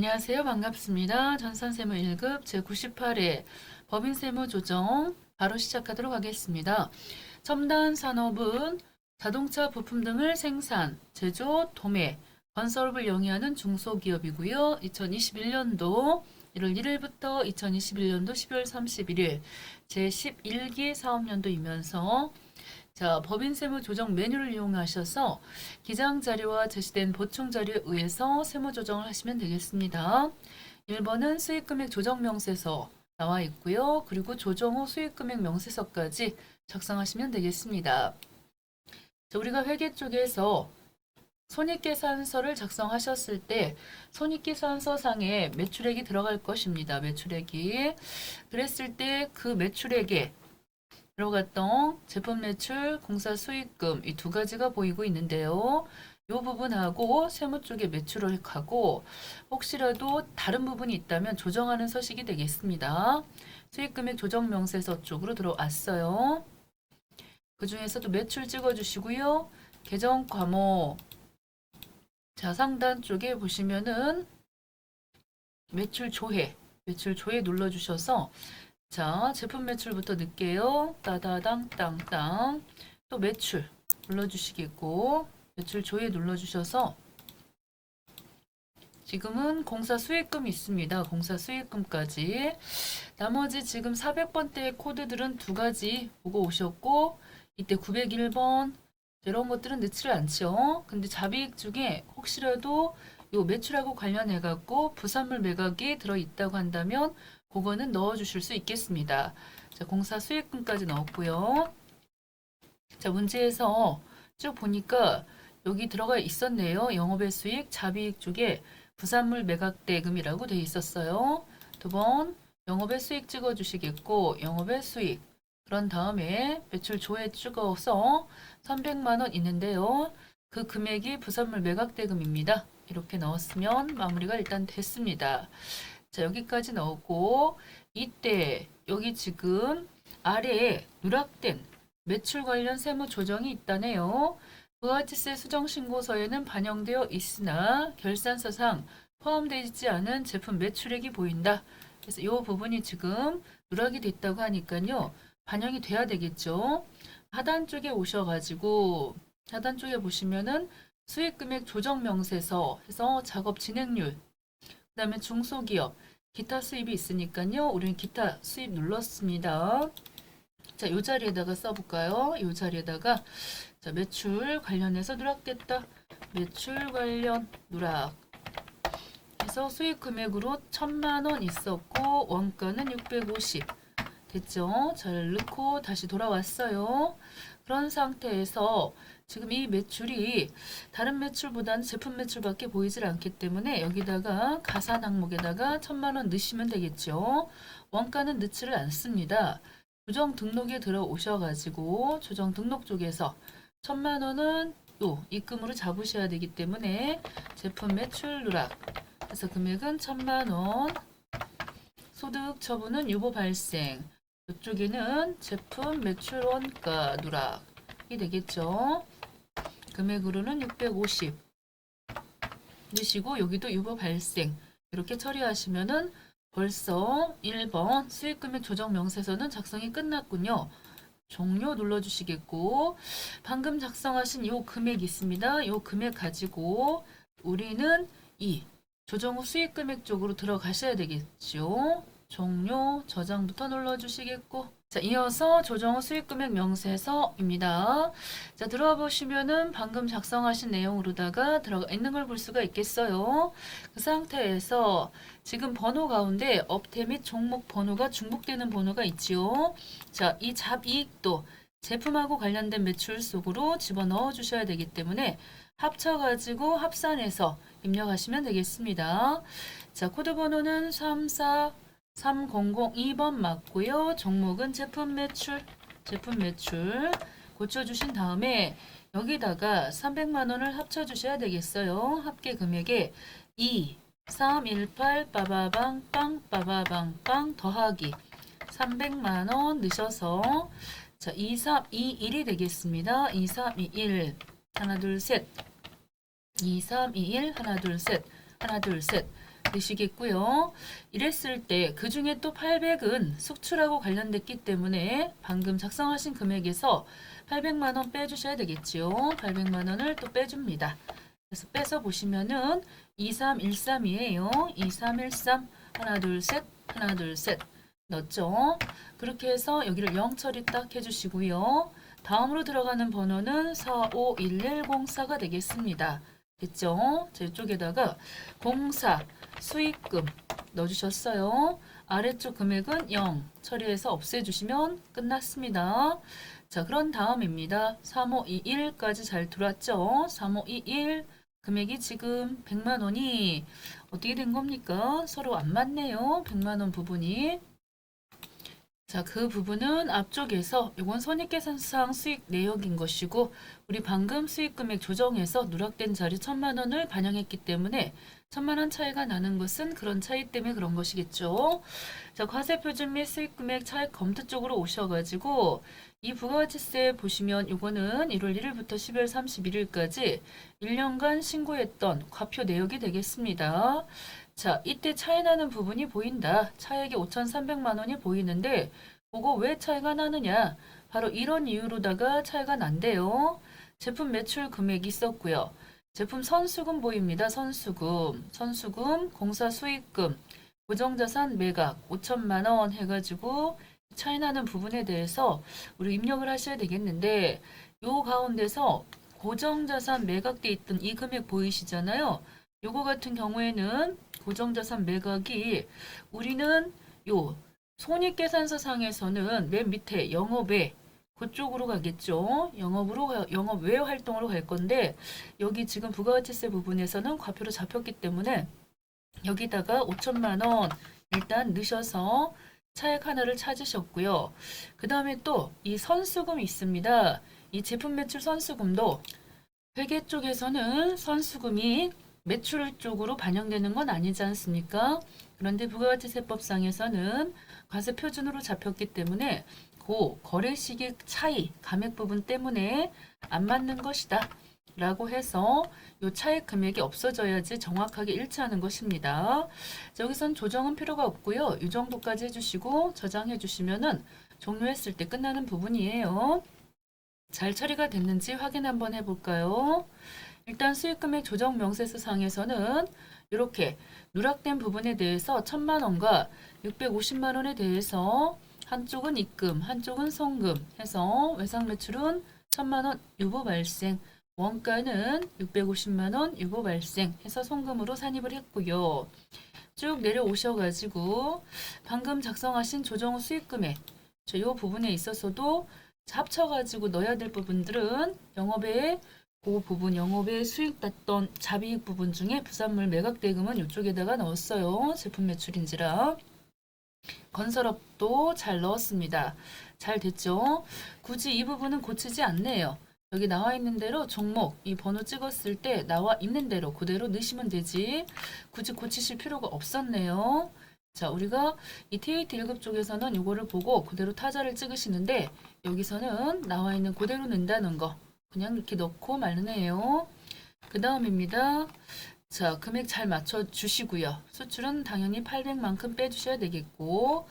안녕하세요. 반갑습니다. 전산세무 1급 제98회 법인세무 조정 바로 시작하도록 하겠습니다. 첨단 산업은 자동차 부품 등을 생산, 제조, 도매, 건설업을 영위하는 중소기업이고요. 2021년도 1월 1일부터 2021년도 12월 31일 제11기 사업년도이면서 법인세무 조정 메뉴를 이용하셔서 기장 자료와 제시된 보충 자료에 의해서 세무 조정을 하시면 되겠습니다. 1번은 수익금액 조정 명세서 나와 있고요. 그리고 조정 후 수익금액 명세서까지 작성하시면 되겠습니다. 우리가 회계 쪽에서 손익계산서를 작성하셨을 때 손익계산서상에 매출액이 들어갈 것입니다. 매출액이. 그랬을 때 그 매출액에 들어갔던 제품 매출, 공사 수익금 이 두 가지가 보이고 있는데요. 이 부분하고 세무 쪽에 매출액하고 혹시라도 다른 부분이 있다면 조정하는 서식이 되겠습니다. 수익금액 조정 명세서 쪽으로 들어왔어요. 그 중에서도 매출 찍어주시고요. 계정 과목 상단 쪽에 보시면은 매출 조회 눌러주셔서 제품 매출부터 넣을게요. 따다당 땅땅. 또 매출 눌러주시겠고 매출 조회 눌러주셔서 지금은 공사 수익금이 있습니다. 공사 수익금까지. 나머지 지금 400번대 코드들은 두 가지 보고 오셨고 이때 901번 이런 것들은 넣지를 않죠. 근데 잡이익 중에 혹시라도 요 매출하고 관련해 갖고 부산물 매각이 들어있다고 한다면 그거는 넣어주실 수 있겠습니다. 공사 수익금까지 넣었고요. 문제에서 쭉 보니까 여기 들어가 있었네요. 영업외 수익, 잡이익 쪽에 부산물 매각 대금이라고 돼 있었어요. 두 번 영업외 수익 찍어주시겠고 영업외 수익. 그런 다음에 매출 조회 찍어서 300만 원 있는데요. 그 금액이 부산물 매각 대금입니다. 이렇게 넣었으면 마무리가 일단 됐습니다. 여기까지 넣었고 이때 여기 지금 아래에 누락된 매출 관련 세무 조정이 있다네요. 부가가치세 수정신고서에는 반영되어 있으나 결산서상 포함되지 않은 제품 매출액이 보인다. 그래서 이 부분이 지금 누락이 됐다고 하니까요. 반영이 돼야 되겠죠. 하단 쪽에 오셔가지고 하단 쪽에 보시면은 수익금액 조정 명세서 해서 작업 진행률 그 다음에 중소기업 기타 수입이 있으니까요. 우리는 기타 수입 눌렀습니다. 이 자리에다가 써볼까요? 이 자리에다가 매출 관련해서 누락됐다. 매출 관련 누락 해서 수익 금액으로 1000만 원 있었고 원가는 650 됐죠? 잘 넣고 다시 돌아왔어요. 그런 상태에서 지금 이 매출이 다른 매출보다는 제품 매출밖에 보이질 않기 때문에 여기다가 가산 항목에다가 1000만 원 넣으시면 되겠죠. 원가는 넣지를 않습니다. 조정 등록에 들어오셔가지고 조정 등록 쪽에서 1000만 원은 요 입금으로 잡으셔야 되기 때문에 제품 매출 누락 그래서 금액은 1000만 원 소득 처분은 유보 발생 이쪽에는 제품 매출 원가 누락이 되겠죠. 금액으로는 650 넣으시고 여기도 유보 발생 이렇게 처리하시면은 벌써 1번 수익금액 조정 명세서는 작성이 끝났군요. 종료 눌러주시겠고 방금 작성하신 요 금액 있습니다. 요 금액 가지고 우리는 이 조정 후 수익금액 쪽으로 들어가셔야 되겠죠. 종료 저장부터 눌러주시겠고 이어서 조정 후 수익금액 명세서입니다. 들어와 보시면은 방금 작성하신 내용으로다가 들어가 있는 걸 볼 수가 있겠어요. 그 상태에서 지금 번호 가운데 업태 및 종목 번호가 중복되는 번호가 있지요. 이 잡이익도 제품하고 관련된 매출 속으로 집어넣어 주셔야 되기 때문에 합쳐가지고 합산해서 입력하시면 되겠습니다. 코드 번호는 3002번 맞고요. 종목은 제품 매출 고쳐주신 다음에 여기다가 300만 원을 합쳐주셔야 되겠어요. 합계 금액에 2, 3, 1, 8 빠바방 빵 빠바방 빵 더하기 300만 원 넣으셔서 2, 3, 2, 1이 되겠습니다. 2, 3, 2, 1 하나 둘 셋 2, 3, 2, 1 하나 둘 셋 하나 둘 셋 되시겠고요. 이랬을 때 그 중에 또 800은 수출하고 관련됐기 때문에 방금 작성하신 금액에서 800만 원 빼주셔야 되겠지요. 800만 원을 또 빼줍니다. 그래서 빼서 보시면은 2313이에요. 2313 하나 둘 셋 하나 둘 셋 넣었죠. 그렇게 해서 여기를 0 처리 딱 해주시고요. 다음으로 들어가는 번호는 451104가 되겠습니다. 됐죠? 자, 이쪽에다가 공사 수익금 넣어주셨어요. 아래쪽 금액은 0 처리해서 없애주시면 끝났습니다. 자, 그런 다음입니다. 3521까지 잘 들어왔죠? 3521 금액이 지금 100만 원이 어떻게 된 겁니까? 서로 안 맞네요. 100만 원 부분이. 자, 그 부분은 앞쪽에서 이건 손익계산상 수익 내역인 것이고 우리 방금 수익금액 조정해서 누락된 자리 1000만 원을 반영했기 때문에 1000만 원 차이가 나는 것은 그런 차이 때문에 그런 것이겠죠. 자, 과세표준 및 수익금액 차익 검토 쪽으로 오셔가지고 이 부가가치세 보시면 이거는 1월 1일부터 12월 31일까지 1년간 신고했던 과표 내역이 되겠습니다. 자, 이때 차이 나는 부분이 보인다. 차액이 5,300만 원이 보이는데 그거 왜 차이가 나느냐? 바로 이런 이유로다가 차이가 난대요. 제품 매출 금액이 있었고요. 제품 선수금 보입니다. 선수금, 공사 수익금, 고정자산 매각 5천만 원 해가지고 차이 나는 부분에 대해서 우리 입력을 하셔야 되겠는데 요 가운데서 고정자산 매각돼 있던 이 금액 보이시잖아요. 요거 같은 경우에는 고정자산 매각이 우리는 요 손익계산서 상에서는 맨 밑에 영업외 그쪽으로 가겠죠. 영업외 활동으로 갈 건데 여기 지금 부가가치세 부분에서는 과표로 잡혔기 때문에 여기다가 5천만 원 일단 넣으셔서 차액 하나를 찾으셨고요. 그 다음에 또 이 선수금이 있습니다. 이 제품 매출 선수금도 회계 쪽에서는 선수금이 매출 쪽으로 반영되는 건 아니지 않습니까? 그런데 부가가치세법상에서는 과세 표준으로 잡혔기 때문에 그 거래 시기 차이, 감액 부분 때문에 안 맞는 것이다. 라고 해서 이 차액 금액이 없어져야지 정확하게 일치하는 것입니다. 자, 여기선 조정은 필요가 없고요. 이 정도까지 해주시고 저장해 주시면은 종료했을 때 끝나는 부분이에요. 잘 처리가 됐는지 확인 한번 해볼까요? 일단 수익금액 조정 명세서 상에서는 이렇게 누락된 부분에 대해서 1000만 원과 650만 원에 대해서 한쪽은 입금, 한쪽은 송금 해서 외상 매출은 1000만 원 유보 발생, 원가는 650만 원 유보 발생 해서 송금으로 산입을 했고요. 쭉 내려오셔가지고 방금 작성하신 조정 후 수익금액 이 부분에 있어서도 합쳐가지고 넣어야 될 부분들은 영업외 그 부분 영업외 수익 났던 자비익 부분 중에 부산물 매각 대금은 이쪽에다가 넣었어요. 제품 매출인지라. 건설업도 잘 넣었습니다. 잘 됐죠? 굳이 이 부분은 고치지 않네요. 여기 나와 있는 대로 종목 이 번호 찍었을 때 나와 있는 대로 그대로 넣으시면 되지 굳이 고치실 필요가 없었네요. 자, 우리가 이 TAT 1급 쪽에서는 이거를 보고 그대로 타자를 찍으시는데 여기서는 나와 있는 그대로 넣는다는 거 그냥 이렇게 넣고 말는 해요. 그 다음입니다. 자, 금액 잘 맞춰 주시고요. 수출은 당연히 800만큼 빼주셔야 되겠고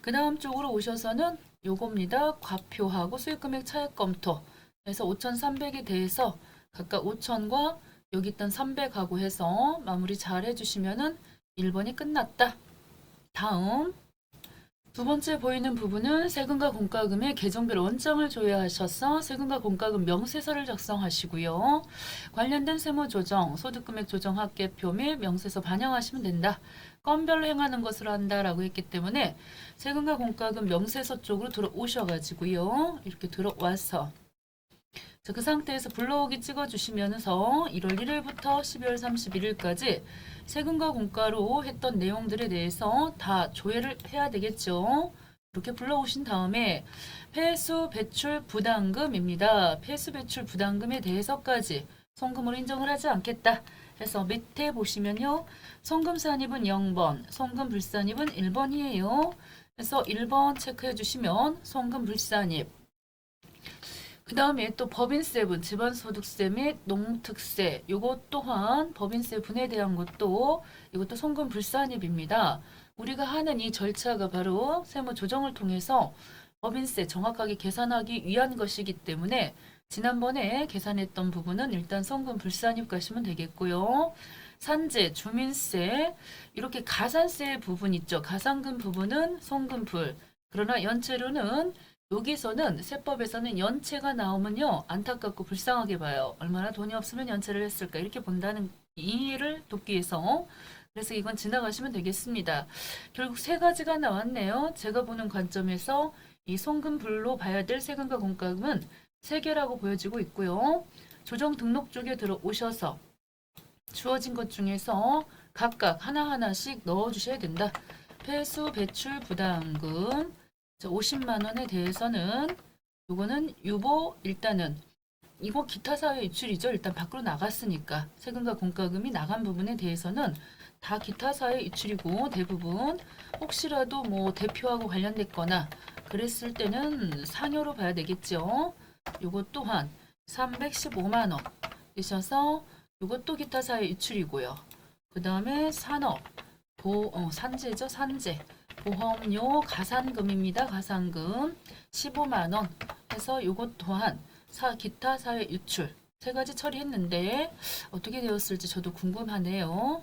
그 다음 쪽으로 오셔서는 요겁니다. 과표하고 수익금액 차액 검토 해서 5,300에 대해서 각각 5,000과 여기 있던 300하고 해서 마무리 잘 해주시면은 1번이 끝났다. 다음 두 번째 보이는 부분은 세금과 공과금의 계정별 원장을 조회하셔서 세금과 공과금 명세서를 작성하시고요. 관련된 세무조정, 소득금액 조정 합계표 및 명세서 반영하시면 된다. 건별로 행하는 것으로 한다라고 했기 때문에 세금과 공과금 명세서 쪽으로 들어오셔가지고요. 이렇게 들어와서 자, 그 상태에서 불러오기 찍어주시면서 1월 1일부터 12월 31일까지 세금과 공과로 했던 내용들에 대해서 다 조회를 해야 되겠죠. 이렇게 불러오신 다음에 폐수 배출 부담금입니다. 폐수 배출 부담금에 대해서까지 송금으로 인정을 하지 않겠다 해서 밑에 보시면요. 송금 산입은 0번, 송금 불산입은 1번이에요. 그래서 1번 체크해 주시면 송금 불산입 그 다음에 또 법인세분, 집안소득세 및 농특세, 요것 또한 법인세 분에 대한 것도 이것도 송금 불산입입니다. 우리가 하는 이 절차가 바로 세무조정을 통해서 법인세 정확하게 계산하기 위한 것이기 때문에 지난번에 계산했던 부분은 일단 송금 불산입 가시면 되겠고요. 산재, 주민세, 이렇게 가산세 부분 있죠. 가산금 부분은 송금불. 그러나 연체료는 여기서는 세법에서는 연체가 나오면요 안타깝고 불쌍하게 봐요. 얼마나 돈이 없으면 연체를 했을까 이렇게 본다는 이해를 돕기 위해서 그래서 이건 지나가시면 되겠습니다. 결국 세 가지가 나왔네요. 제가 보는 관점에서 이 송금불로 봐야 될 세금과 공과금은 세 개라고 보여지고 있고요. 조정 등록 쪽에 들어오셔서 주어진 것 중에서 각각 하나하나씩 넣어주셔야 된다. 폐수 배출 부담금 50만 원에 대해서는 요거는 유보 일단은 이거 기타 사회 유출이죠. 일단 밖으로 나갔으니까 세금과 공과금이 나간 부분에 대해서는 다 기타 사회 유출이고 대부분 혹시라도 뭐 대표하고 관련됐거나 그랬을 때는 상여로 봐야 되겠죠. 요것 또한 315만 원 되셔서 요것도 기타 사회 유출이고요. 그 다음에 산업 산재죠. 산재 보험료 가산금입니다. 가산금 15만 원 해서 요것 또한 기타 사회 유출 세 가지 처리했는데 어떻게 되었을지 저도 궁금하네요.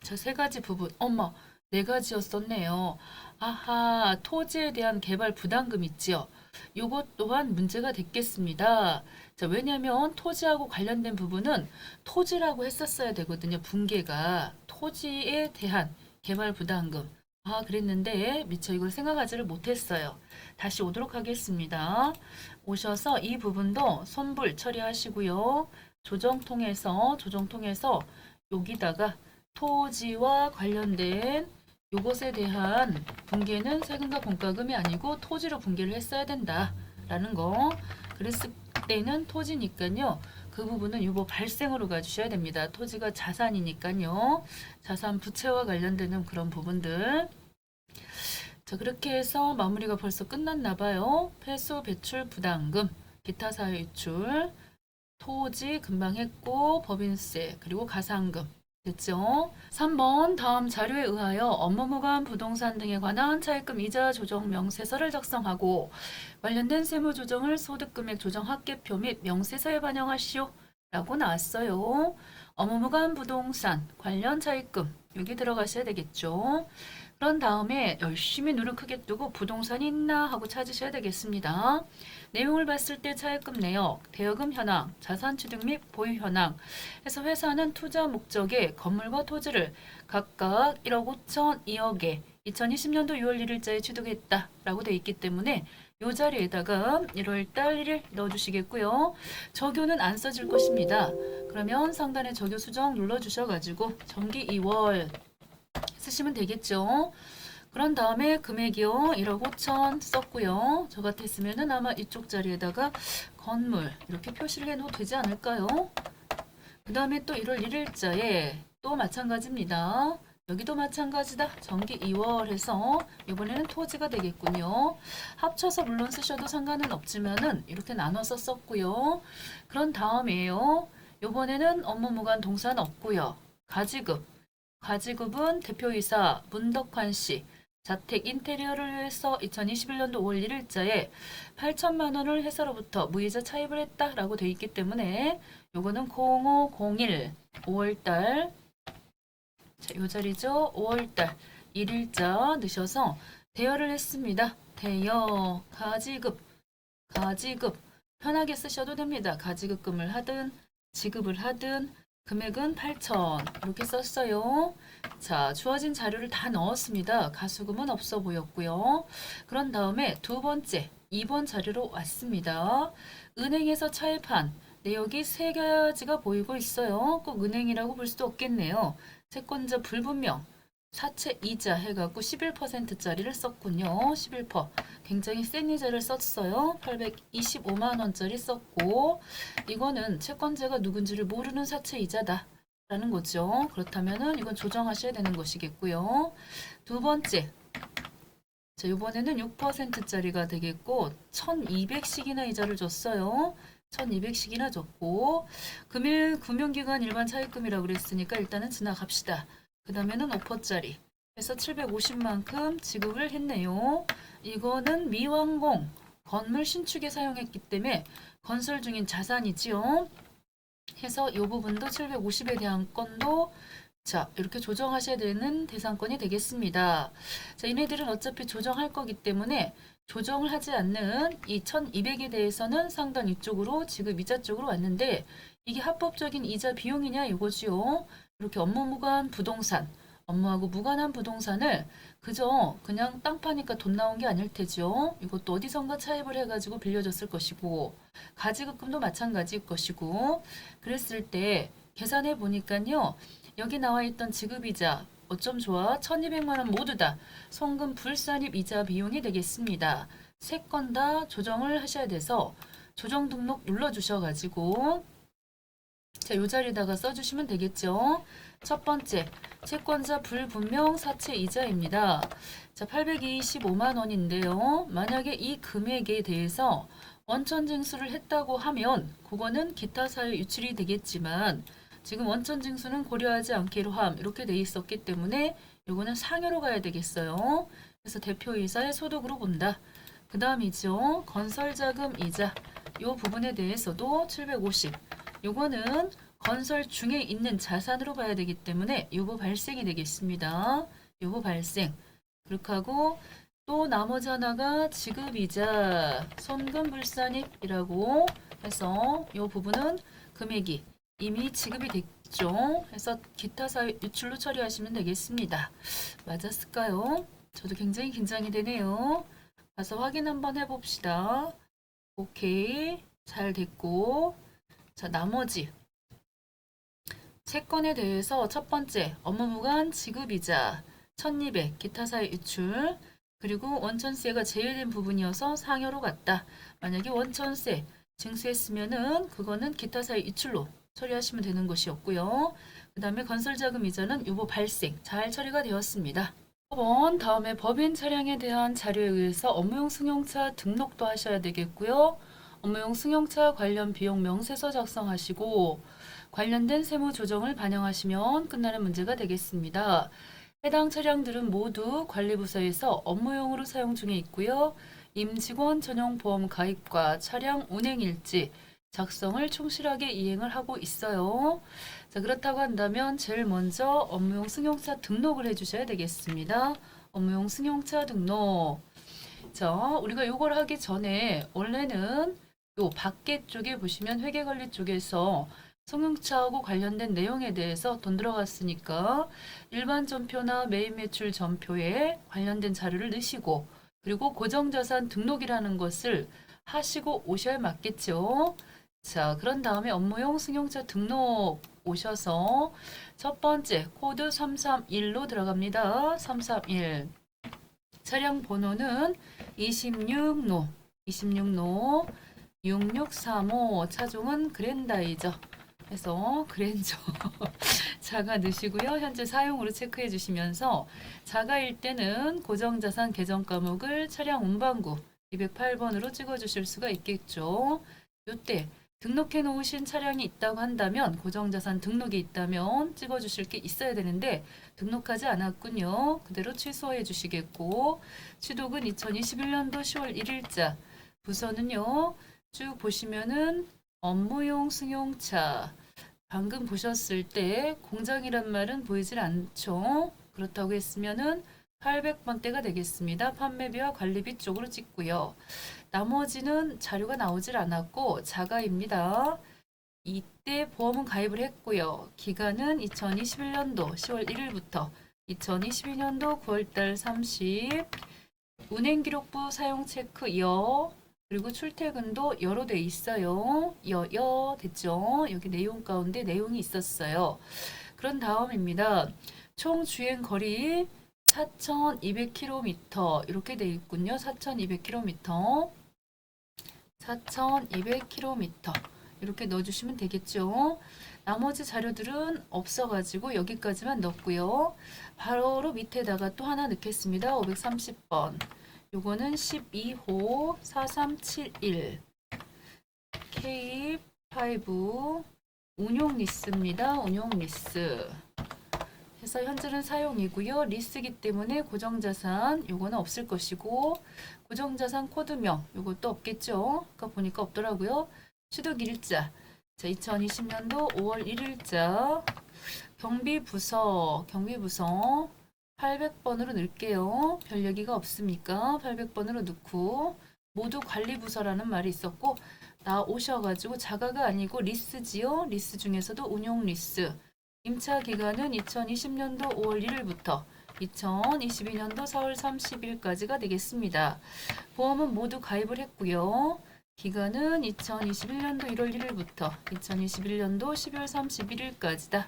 저 세 가지 부분 엄마 네 가지였었네요. 아하 토지에 대한 개발 부담금 있지요. 요것 또한 문제가 됐겠습니다. 자, 왜냐면 토지하고 관련된 부분은 토지라고 했었어야 되거든요. 분계가 토지에 대한 개발 부담금. 아, 그랬는데 미처 이걸 생각하지를 못했어요. 다시 오도록 하겠습니다. 오셔서 이 부분도 손불 처리하시고요. 조정 통해서 여기다가 토지와 관련된 요것에 대한 분계는 세금과 공과금이 아니고 토지로 분계를 했어야 된다라는 거. 그랬을 때는 토지니까요. 그 부분은 유보 발생으로 가주셔야 됩니다. 토지가 자산이니까요. 자산 부채와 관련되는 그런 부분들. 자, 그렇게 해서 마무리가 벌써 끝났나 봐요. 폐수 배출 부담금, 기타 사회 유출, 토지 금방 했고 법인세 그리고 가산금 됐죠? 3번 다음 자료에 의하여 업무무관 부동산 등에 관한 차입금 이자 조정 명세서를 작성하고 관련된 세무조정을 소득금액 조정 합계표 및 명세서에 반영하시오 라고 나왔어요. 업무무관 부동산 관련 차입금 여기 들어가셔야 되겠죠. 그런 다음에 열심히 눈을 크게 뜨고 부동산이 있나 하고 찾으셔야 되겠습니다. 내용을 봤을 때 차입금 내역, 대여금 현황, 자산 취득 및 보유 현황 해서 회사는 투자 목적의 건물과 토지를 각각 1억 5천, 2억에 2020년도 6월 1일자에 취득했다 라고 되어 있기 때문에 이 자리에다가 1월달 1일 넣어주시겠고요. 적요는 안 써질 것입니다. 그러면 상단에 적요 수정 눌러주셔가지고 정기 2월 쓰시면 되겠죠. 그런 다음에 금액이요 1억 5천 썼고요. 저 같았으면은 아마 이쪽 자리에다가 건물 이렇게 표시를 해놓어도 되지 않을까요? 그 다음에 또 1월 1일자에 또 마찬가지입니다. 여기도 마찬가지다. 정기 2월 해서 이번에는 토지가 되겠군요. 합쳐서 물론 쓰셔도 상관은 없지만은 이렇게 나눠서 썼고요. 그런 다음에요. 이번에는 업무무관 동산 없고요. 가지급은 대표이사 문덕환 씨 자택 인테리어를 위해서 2021년도 5월 1일자에 8천만 원을 회사로부터 무이자 차입을 했다라고 되어 있기 때문에 요거는 0501 5월달 자, 요 자리죠. 5월달 1일자 넣으셔서 대여를 했습니다. 대여 가지급 편하게 쓰셔도 됩니다. 가지급금을 하든 지급을 하든 금액은 8천 이렇게 썼어요. 자, 주어진 자료를 다 넣었습니다. 가수금은 없어 보였고요. 그런 다음에 두 번째 2번 자료로 왔습니다. 은행에서 차입한 내역이 세 가지가 보이고 있어요. 꼭 은행이라고 볼 수도 없겠네요. 채권자 불분명 사채 이자 해갖고 11%짜리를 썼군요. 11%. 굉장히 센 이자를 썼어요. 825만 원짜리 썼고 이거는 채권자가 누군지를 모르는 사채 이자다. 라는 거죠. 그렇다면은 이건 조정하셔야 되는 것이겠고요. 두 번째 자, 이번에는 6%짜리가 되겠고 1200씩이나 이자를 줬어요. 1200씩이나 줬고 금융기관 일반 차입금이라고 그랬으니까 일단은 지나갑시다. 그 다음에는 5%짜리 해서 750만큼 지급을 했네요. 이거는 미완공 건물 신축에 사용했기 때문에 건설 중인 자산이지요. 해서 이 부분도 750에 대한 건도 자, 이렇게 조정하셔야 되는 대상권이 되겠습니다. 자, 얘네들은 어차피 조정할 거기 때문에 조정을 하지 않는 이 1200에 대해서는 상단 이쪽으로 지급 이자 쪽으로 왔는데 이게 합법적인 이자 비용이냐 이거지요. 이렇게 업무 무관 부동산, 업무하고 무관한 부동산을 그저 그냥 땅 파니까 돈 나온 게 아닐 테죠. 이것도 어디선가 차입을 해가지고 빌려줬을 것이고 가지급금도 마찬가지일 것이고 그랬을 때 계산해 보니까요. 여기 나와 있던 지급이자 어쩜 좋아 1200만 원 모두 다 송금 불산입 이자 비용이 되겠습니다. 세 건 다 조정을 하셔야 돼서 조정 등록 눌러 주셔가지고 자, 요 자리에다가 써주시면 되겠죠. 첫 번째, 채권자 불분명 사채 이자입니다. 자, 825만 원인데요. 만약에 이 금액에 대해서 원천 징수를 했다고 하면 그거는 기타 사유 유출이 되겠지만 지금 원천 징수는 고려하지 않기로 함 이렇게 돼 있었기 때문에 요거는 상여로 가야 되겠어요. 그래서 대표이사의 소득으로 본다. 그 다음이죠. 건설자금 이자 요 부분에 대해서도 750 요거는 건설 중에 있는 자산으로 봐야 되기 때문에 요거 발생이 되겠습니다. 요거 발생 그렇게 하고 또 나머지 하나가 지급이자 손금불산입이라고 해서 요 부분은 금액이 이미 지급이 됐죠. 해서 기타 사유 유출로 처리하시면 되겠습니다. 맞았을까요? 저도 굉장히 긴장이 되네요. 가서 확인 한번 해봅시다. 오케이. 잘 됐고. 자, 나머지 세 건에 대해서 첫 번째 업무무관 지급이자 1200 기타 사유 유출 그리고 원천세가 제외된 부분이어서 상여로 갔다. 만약에 원천세 징수했으면은 그거는 기타 사유 유출로 처리하시면 되는 것이었고요. 그 다음에 건설자금 이자는 유보 발생 잘 처리가 되었습니다. 5번 다음에 법인 차량에 대한 자료에 의해서 업무용 승용차 등록도 하셔야 되겠고요. 업무용 승용차 관련 비용 명세서 작성하시고 관련된 세무 조정을 반영하시면 끝나는 문제가 되겠습니다. 해당 차량들은 모두 관리부서에서 업무용으로 사용 중에 있고요. 임직원 전용 보험 가입과 차량 운행 일지 작성을 충실하게 이행을 하고 있어요. 자, 그렇다고 한다면 제일 먼저 업무용 승용차 등록을 해주셔야 되겠습니다. 업무용 승용차 등록. 자, 우리가 요걸 하기 전에 원래는 요 밖에 쪽에 보시면 회계관리 쪽에서 승용차하고 관련된 내용에 대해서 돈 들어갔으니까 일반 전표나 매입 매출 전표에 관련된 자료를 넣으시고 그리고 고정자산 등록이라는 것을 하시고 오셔야 맞겠죠. 자, 그런 다음에 업무용 승용차 등록 오셔서 첫 번째 코드 331로 들어갑니다. 331. 차량 번호는 26노, 6635 차종은 그랜다이저. 해서 그랜저 자가 넣으시고요. 현재 사용으로 체크해 주시면서 자가일 때는 고정자산 계정 과목을 차량 운반구 208번으로 찍어 주실 수가 있겠죠. 요때 등록해 놓으신 차량이 있다고 한다면 고정자산 등록이 있다면 찍어 주실 게 있어야 되는데 등록하지 않았군요. 그대로 취소해 주시겠고 취득은 2021년도 10월 1일자 부서는요. 쭉 보시면은 업무용 승용차 방금 보셨을 때 공장이란 말은 보이질 않죠. 그렇다고 했으면은 800번대가 되겠습니다. 판매비와 관리비 쪽으로 찍고요. 나머지는 자료가 나오질 않았고 자가입니다. 이때 보험은 가입을 했고요. 기간은 2021년도 10월 1일부터 2022년도 9월달 30 운행기록부 사용 체크 그리고 출퇴근도 여로 돼 있어요. 됐죠? 여기 내용 가운데 내용이 있었어요. 그런 다음입니다. 총 주행 거리 4,200km 이렇게 돼 있군요. 4,200km. 4,200km 이렇게 넣어주시면 되겠죠. 나머지 자료들은 없어가지고 여기까지만 넣고요. 바로 밑에다가 또 하나 넣겠습니다. 530번. 요거는 12호 4371 K5 운용 리스입니다. 운용 리스. 그래서 현재는 사용이고요. 리스기 때문에 고정자산 요거는 없을 것이고 고정자산 코드명 요것도 없겠죠. 아까 보니까 없더라고요. 취득일자. 자, 2020년도 5월 1일자 경비부서 800번으로 넣을게요. 별 얘기가 없으니까 800번으로 넣고 모두 관리부서라는 말이 있었고 나오셔가지고 자가가 아니고 리스지요. 리스 중에서도 운용 리스. 임차 기간은 2020년도 5월 1일부터 2022년도 4월 30일까지가 되겠습니다. 보험은 모두 가입을 했고요. 기간은 2021년도 1월 1일부터 2021년도 12월 31일까지다.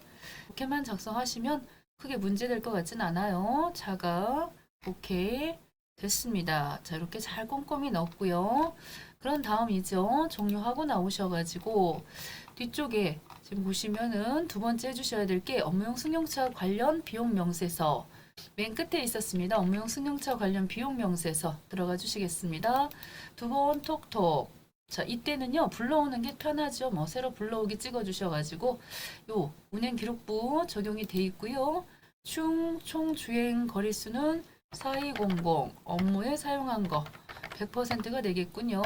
이렇게만 작성하시면 크게 문제될 것 같진 않아요. 자가 오케이 됐습니다. 자, 이렇게 잘 꼼꼼히 넣었고요. 그런 다음이죠. 종료하고 나오셔가지고 뒤쪽에 지금 보시면은 두 번째 해주셔야 될 게 업무용 승용차 관련 비용 명세서 맨 끝에 있었습니다. 업무용 승용차 관련 비용 명세서 들어가 주시겠습니다. 두 번 톡톡. 자, 이때는요 불러오는 게 편하죠. 뭐 새로 불러오기 찍어 주셔가지고 요 운행 기록부 적용이 돼 있고요. 총 주행 거리수는 4200 업무에 사용한 거 100%가 되겠군요.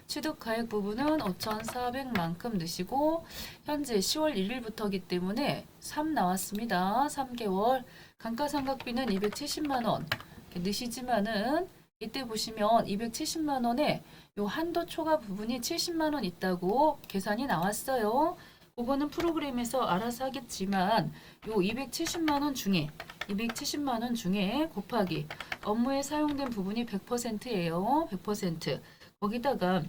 취득 가액 부분은 5,400만큼 넣으시고 현재 10월 1일부터이기 때문에 3 나왔습니다. 3개월 감가상각비는 270만 원 넣으시지만은 이때 보시면 270만 원에 요 한도 초과 부분이 70만 원 있다고 계산이 나왔어요. 그거는 프로그램에서 알아서 하겠지만 요 270만 원 중에 곱하기 업무에 사용된 부분이 100%예요. 100%. 거기다가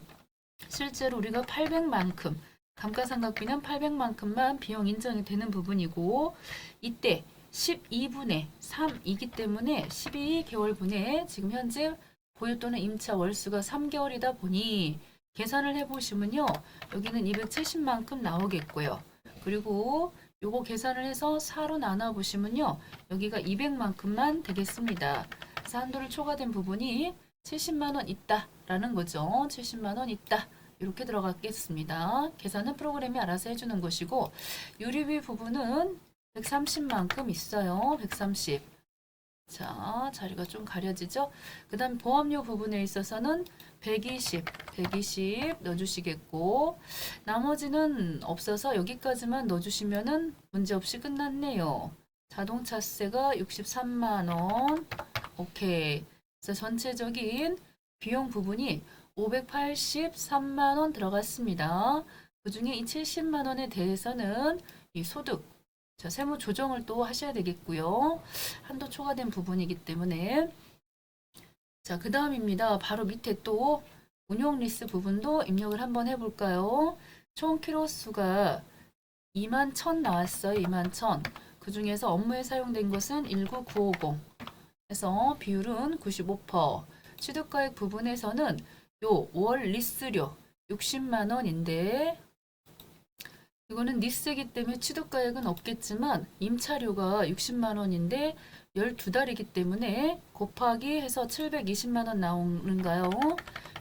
실제로 우리가 800만큼 감가상각비는 800만큼만 비용 인정이 되는 부분이고 이때 12분의 3이기 때문에 12개월분에 지금 현재 보유 또는 임차 월수가 3개월이다 보니 계산을 해보시면요. 여기는 270만큼 나오겠고요. 그리고 요거 계산을 해서 4로 나눠보시면요. 여기가 200만큼만 되겠습니다. 그래서 한도를 초과된 부분이 70만원 있다라는 거죠. 70만원 있다. 이렇게 들어갔겠습니다. 계산은 프로그램이 알아서 해주는 것이고 유리비 부분은 130만큼 있어요. 130. 자, 자리가 좀 가려지죠? 그 다음 보험료 부분에 있어서는 120 넣어주시겠고 나머지는 없어서 여기까지만 넣어주시면은 문제없이 끝났네요. 자동차세가 63만원 오케이. 그래서 전체적인 비용 부분이 583만원 들어갔습니다. 그 중에 이 70만원에 대해서는 이 소득 자, 세무 조정을 또 하셔야 되겠고요. 한도 초과된 부분이기 때문에 자, 그 다음입니다. 바로 밑에 또 운용 리스 부분도 입력을 한번 해볼까요? 총 키로수가 21,000 나왔어요. 21,000. 그 중에서 업무에 사용된 것은 19950. 그래서 비율은 95%. 취득가액 부분에서는 요 월 리스료 60만 원인데 이거는 리스이기 때문에 취득가액은 없겠지만 임차료가 60만 원인데 12달이기 때문에 곱하기 해서 720만 원 나오는가요?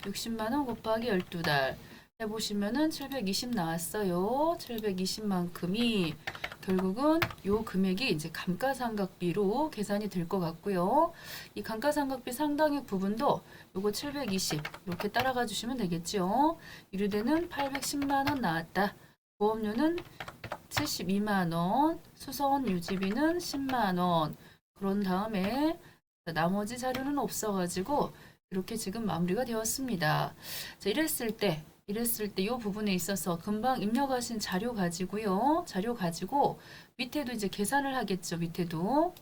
60만 원 곱하기 12달 해보시면은 720 나왔어요. 720만큼이 결국은 요 금액이 이제 감가상각비로 계산이 될 것 같고요. 이 감가상각비 상당액 부분도 요거 720 이렇게 따라가 주시면 되겠죠. 유류대는 810만 원 나왔다. 보험료는 72만 원, 수선 유지비는 10만 원. 그런 다음에 나머지 자료는 없어가지고 이렇게 지금 마무리가 되었습니다. 자, 이랬을 때 이 부분에 있어서 금방 입력하신 자료 가지고요. 자료 가지고 밑에도 이제 계산을 하겠죠. 밑에도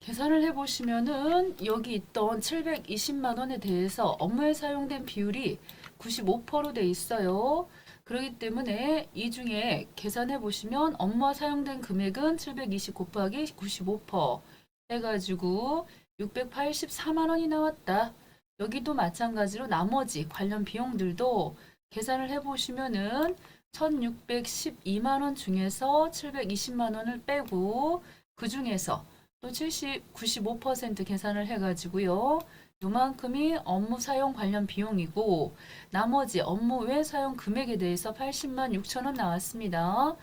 계산을 해보시면은 여기 있던 720만 원에 대해서 업무에 사용된 비율이 95%로 돼 있어요. 그렇기 때문에 이 중에 계산해 보시면 업무와 사용된 금액은 720 곱하기 95% 해가지고 684만 원이 나왔다. 여기도 마찬가지로 나머지 관련 비용들도 계산을 해보시면은 1612만 원 중에서 720만 원을 빼고 그 중에서 또 95% 계산을 해가지고요. 요만큼이 업무 사용 관련 비용이고 나머지 업무 외 사용 금액에 대해서 80만 6천 원 나왔습니다.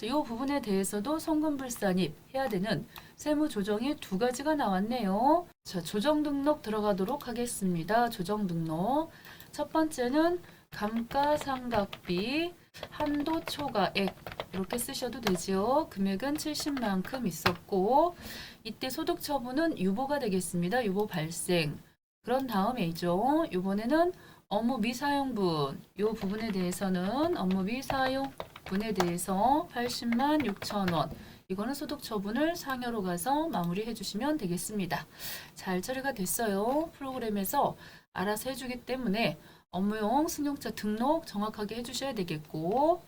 이 부분에 대해서도 송금불산입 해야 되는 세무 조정이 두 가지가 나왔네요. 자, 조정 등록 들어가도록 하겠습니다. 조정 등록. 첫 번째는 감가상각비 한도 초과액 이렇게 쓰셔도 되죠. 금액은 70만큼 있었고 이때 소득 처분은 유보가 되겠습니다. 유보 발생. 그런 다음에죠. 이번에는 업무 미사용분 이 부분에 대해서는 업무 미사용분에 대해서 80만 6천 원 이거는 소득 처분을 상여로 가서 마무리해 주시면 되겠습니다. 잘 처리가 됐어요. 프로그램에서 알아서 해주기 때문에 업무용 승용차 등록 정확하게 해주셔야 되겠고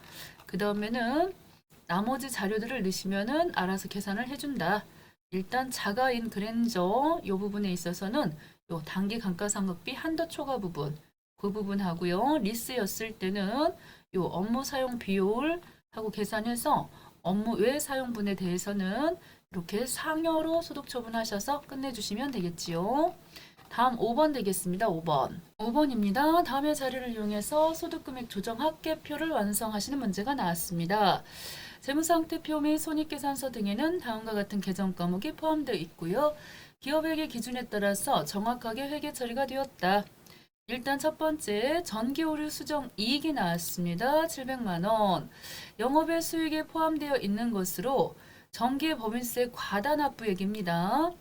그 다음에는 나머지 자료들을 넣으시면은 알아서 계산을 해준다. 일단 자가인 그랜저 이 부분에 있어서는 요 단기 감가상각비 한도 초과 부분 그 부분 하고요. 리스였을 때는 요 업무 사용 비율 하고 계산해서 업무 외 사용분에 대해서는 이렇게 상여로 소득 처분하셔서 끝내주시면 되겠지요. 다음 5번 되겠습니다. 5번. 5번입니다. 다음의 자료를 이용해서 소득금액 조정 합계표를 완성하시는 문제가 나왔습니다. 재무상태표 및 손익계산서 등에는 다음과 같은 계정 과목이 포함되어 있고요. 기업회계 기준에 따라서 정확하게 회계 처리가 되었다. 일단 첫 번째 전기오류 수정 이익이 나왔습니다. 700만 원. 영업의 수익에 포함되어 있는 것으로 전기 법인세 과다 납부액입니다.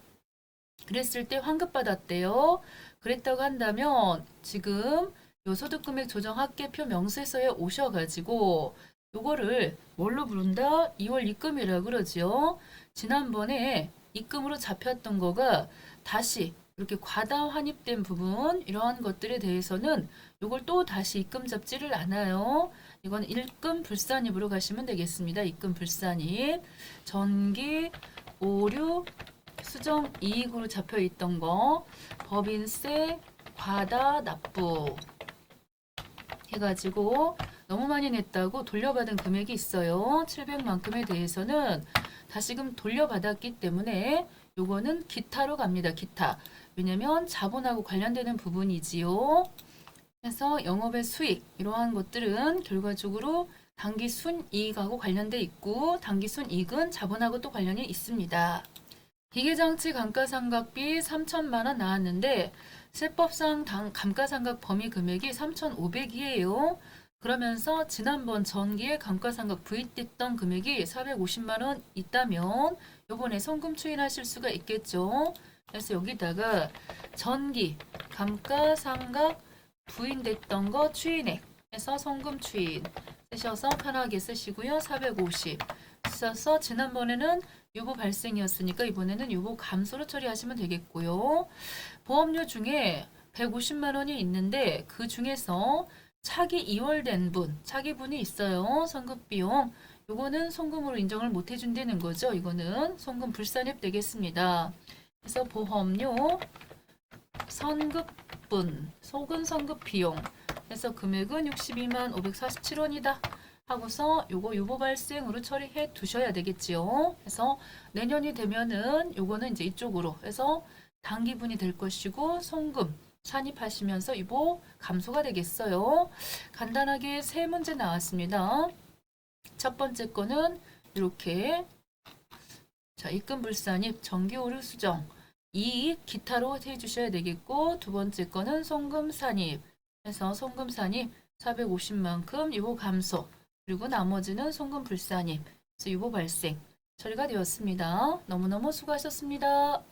그랬을 때 환급받았대요. 그랬다고 한다면 지금 요 소득금액 조정 합계표 명세서에 오셔가지고 요거를 뭘로 부른다? 2월 입금이라고 그러죠. 지난번에 입금으로 잡혔던 거가 다시 이렇게 과다 환입된 부분 이러한 것들에 대해서는 요걸 또 다시 입금 잡지를 않아요. 이건 일금 불산입으로 가시면 되겠습니다. 입금 불산입. 전기 오류 수정 이익으로 잡혀 있던 거 법인세 과다 납부 해가지고 너무 많이 냈다고 돌려받은 금액이 있어요. 700만큼에 대해서는 다시금 돌려받았기 때문에 요거는 기타로 갑니다. 기타. 왜냐면 자본하고 관련되는 부분이지요. 그래서 영업의 수익 이러한 것들은 결과적으로 단기 순이익하고 관련돼 있고 단기 순이익은 자본하고 또 관련이 있습니다. 기계장치 감가상각비 3천만 원 나왔는데 세법상 감가상각 범위 금액이 3,500이에요. 그러면서 지난번 전기에 감가상각 부입됐던 금액이 450만 원 있다면 요번에 송금 추인하실 수가 있겠죠. 그래서 여기다가 전기 감가상각 부인됐던 거 추인액 해서 송금 추인 쓰셔서 편하게 쓰시고요. 450 써서 지난번에는 유보 발생이었으니까 이번에는 유보 감소로 처리하시면 되겠고요. 보험료 중에 150만 원이 있는데 그 중에서 차기 이월된 분, 차기분이 있어요. 선급비용. 요거는 송금으로 인정을 못 해준다는 거죠. 이거는 송금 불산입 되겠습니다. 그래서 보험료, 선급분, 소금 선급비용 해서 금액은 62만 547원이다. 하고서 요거 유보 발생으로 처리해 두셔야 되겠지요. 그래서 내년이 되면은 요거는 이제 이쪽으로 해서 단기분이 될 것이고 송금 산입하시면서 유보 감소가 되겠어요. 간단하게 세 문제 나왔습니다. 첫 번째 거는 이렇게 자 입금 불산입 전기오류 수정 이익 기타로 해주셔야 되겠고 두 번째 거는 송금 산입 해서 송금 산입 450만큼 유보 감소 그리고 나머지는 송금 불산입, 유보 발생 처리가 되었습니다. 너무너무 수고하셨습니다.